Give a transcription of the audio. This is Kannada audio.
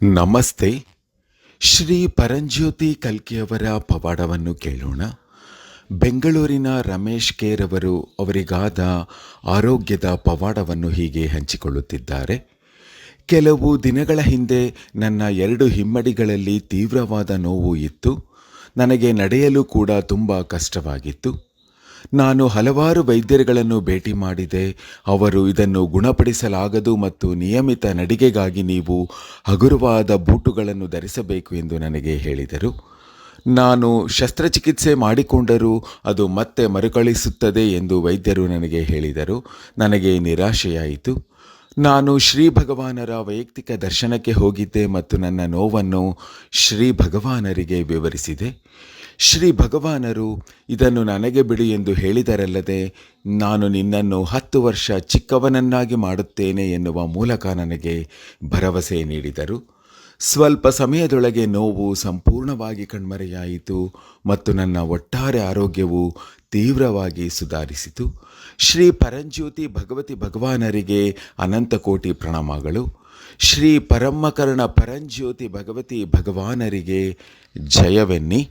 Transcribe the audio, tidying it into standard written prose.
ನಮಸ್ತೆ. ಶ್ರೀ ಪರಂಜ್ಯೋತಿ ಕಲ್ಕಿಯವರ ಪವಾಡವನ್ನು ಕೇಳೋಣ. ಬೆಂಗಳೂರಿನ ರಮೇಶ್ ಕೇರವರು ಅವರಿಗಾದ ಆರೋಗ್ಯದ ಪವಾಡವನ್ನು ಹೀಗೆ ಹಂಚಿಕೊಳ್ಳುತ್ತಿದ್ದಾರೆ. ಕೆಲವು ದಿನಗಳ ಹಿಂದೆ ನನ್ನ 2 ಹಿಮ್ಮಡಿಗಳಲ್ಲಿ ತೀವ್ರವಾದ ನೋವು ಇತ್ತು. ನನಗೆ ನಡೆಯಲು ಕೂಡ ತುಂಬ ಕಷ್ಟವಾಗಿತ್ತು. ನಾನು ಹಲವಾರು ವೈದ್ಯರುಗಳನ್ನು ಭೇಟಿ ಮಾಡಿದೆ. ಅವರು ಇದನ್ನು ಗುಣಪಡಿಸಲಾಗದು ಮತ್ತು ನಿಯಮಿತ ನಡಿಗೆಗಾಗಿ ನೀವು ಹಗುರವಾದ ಬೂಟುಗಳನ್ನು ಧರಿಸಬೇಕು ಎಂದು ನನಗೆ ಹೇಳಿದರು. ನಾನು ಶಸ್ತ್ರಚಿಕಿತ್ಸೆ ಮಾಡಿಕೊಂಡರೂ ಅದು ಮತ್ತೆ ಮರುಕಳಿಸುತ್ತದೆ ಎಂದು ವೈದ್ಯರು ನನಗೆ ಹೇಳಿದರು. ನನಗೆ ನಿರಾಶೆಯಾಯಿತು. ನಾನು ಶ್ರೀ ಭಗವಾನರ ವೈಯಕ್ತಿಕ ದರ್ಶನಕ್ಕೆ ಹೋಗಿದ್ದೆ ಮತ್ತು ನನ್ನ ನೋವನ್ನು ಶ್ರೀ ಭಗವಾನರಿಗೆ ವಿವರಿಸಿದೆ. ಶ್ರೀ ಭಗವಾನರು ಇದನ್ನು ನನಗೆ ಬಿಡು ಎಂದು ಹೇಳಿದರಲ್ಲದೆ, ನಾನು ನಿನ್ನನ್ನು 10 ವರ್ಷ ಚಿಕ್ಕವನನ್ನಾಗಿ ಮಾಡುತ್ತೇನೆ ಎನ್ನುವ ಮೂಲಕ ನನಗೆ ಭರವಸೆ ನೀಡಿದರು. ಸ್ವಲ್ಪ ಸಮಯದೊಳಗೆ ನೋವು ಸಂಪೂರ್ಣವಾಗಿ ಕಣ್ಮರೆಯಾಯಿತು ಮತ್ತು ನನ್ನ ಒಟ್ಟಾರೆ ಆರೋಗ್ಯವು ತೀವ್ರವಾಗಿ ಸುಧಾರಿಸಿತು. ಶ್ರೀ ಪರಂಜ್ಯೋತಿ ಭಗವತಿ ಭಗವಾನರಿಗೆ ಅನಂತ ಕೋಟಿ ಪ್ರಣಾಮಗಳು. ಶ್ರೀ ಪರಮಕರ್ಣ ಪರಂಜ್ಯೋತಿ ಭಗವತಿ ಭಗವಾನರಿಗೆ ಜಯವೆನ್ನಿ.